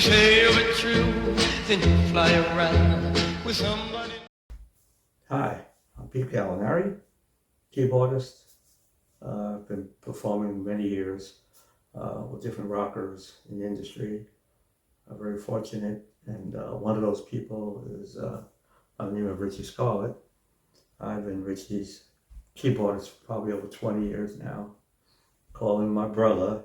say you're true, then you fly around with somebody. Hi, I'm Gallinari, keyboardist. I've been performing many years with different rockers in the industry. I'm very fortunate, and one of those people is by the name of Richie Scarlet. I've been Richie's keyboardist for probably over 20 years now, call him my brother.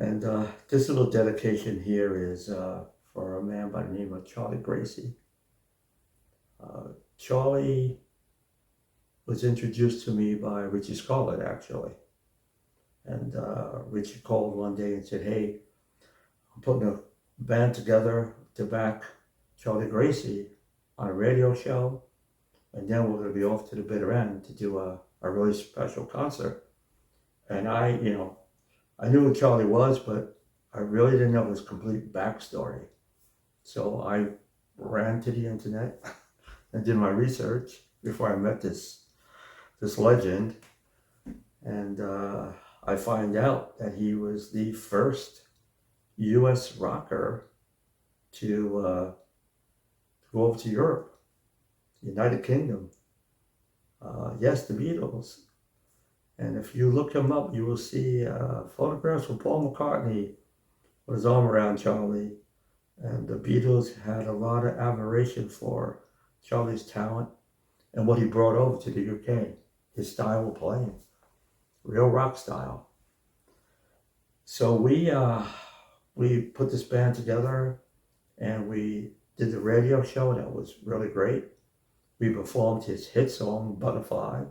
And this little dedication here is for a man by the name of Charlie Gracie. Charlie was introduced to me by Richie Scarlet, actually. And Richie called one day and said, "Hey, I'm putting a band together to back Charlie Gracie on a radio show, and then we're going to be off to the bitter end to do a really special concert." And I knew who Charlie was, but I really didn't know his complete backstory. So I ran to the internet and did my research before I met this legend, and I find out that he was the first U.S. rocker to go over to Europe, United Kingdom. Yes, the Beatles. And if you look him up, you will see photographs of Paul McCartney with his arm around Charlie. And the Beatles had a lot of admiration for Charlie's talent and what he brought over to the UK, his style of playing, real rock style. So we put this band together and we did the radio show. That was really great. We performed his hit song, Butterfly.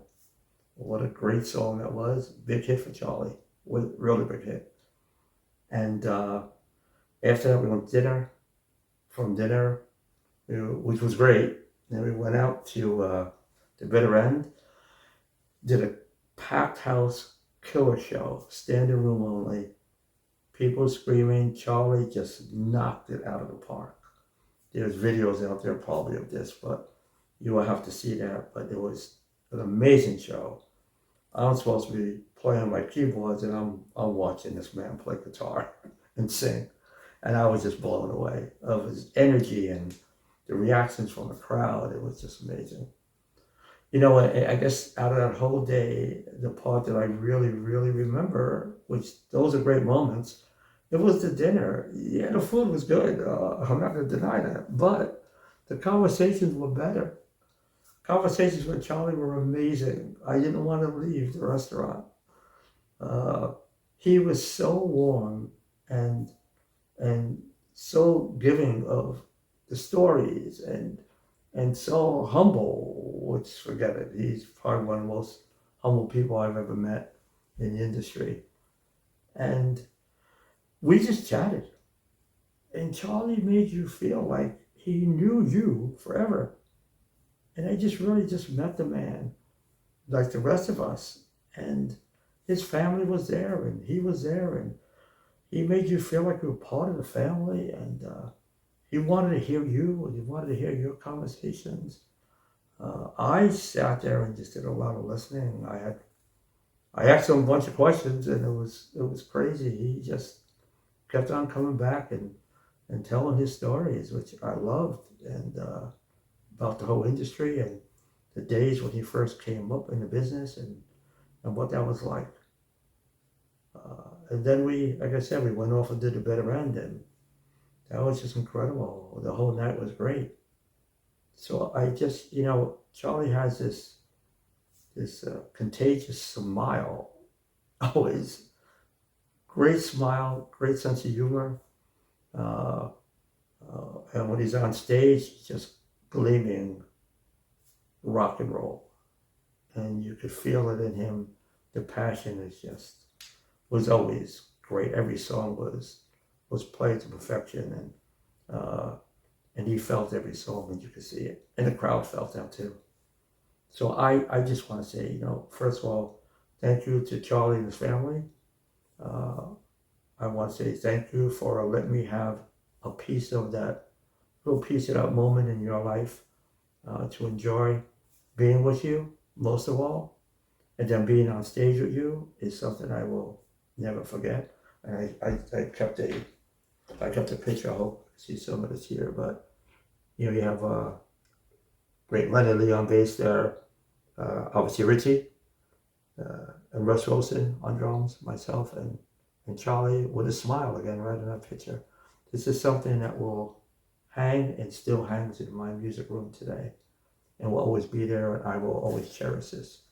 What a great song that was. Big hit for Charlie. Really big hit. And after that, we went to dinner. From dinner, which was great, then we went out to the bitter end, did a packed house killer show, standing room only. People screaming. Charlie just knocked it out of the park. There's videos out there probably of this, but you will have to see that. But it was an amazing show. I'm supposed to be playing my keyboards, and I'm watching this man play guitar and sing, and I was just blown away of his energy and the reactions from the crowd. It was just amazing. I guess out of that whole day, the part that I really, really remember, which those are great moments, it was the dinner. Yeah, the food was good. I'm not going to deny that. But the conversations were better. Conversations with Charlie were amazing. I didn't want to leave the restaurant. He was so warm and so giving of the stories and so humble, which forget it. He's probably one of the most humble people I've ever met in the industry. And we just chatted. And Charlie made you feel like he knew you forever. And I just really just met the man like the rest of us. And his family was there and he was there, and he made you feel like you were part of the family, and he wanted to hear you, and he wanted to hear your conversations. I sat there and just did a lot of listening. I asked him a bunch of questions, and it was crazy. He just kept on coming back and telling his stories, which I loved, and about the whole industry and the days when he first came up in the business and what that was like. And then like I said, we went off and did the bitter end, and that was just incredible. The whole night was great. So I just, Charlie has this contagious smile, always great smile, great sense of humor, and when he's on stage, he's just gleaming rock and roll, and you could feel it in him. The passion was always great. Every song was played to perfection, and he felt every song, and you could see it, and the crowd felt that too. So I just want to say, first of all, thank you to Charlie and his family. I want to say thank you for letting me have a little piece of that moment in your life, to enjoy being with you, most of all, and then being on stage with you is something I will never forget. And I kept I got the picture. I hope you see some of this here, but you have great Lenny Lee on bass there, obviously Richie, and Russ Wilson on drums, myself, and Charlie with a smile again right in that picture. This is something that will hang and still hangs in my music room today, and will always be there, and I will always cherish this.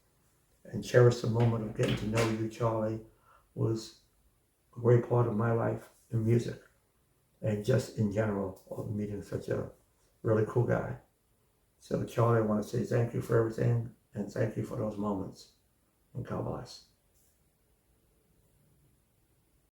And cherish the moment of getting to know you, Charlie, was a great part of my life in music, and just in general of meeting such a really cool guy. So Charlie, I want to say thank you for everything, and thank you for those moments. And God bless.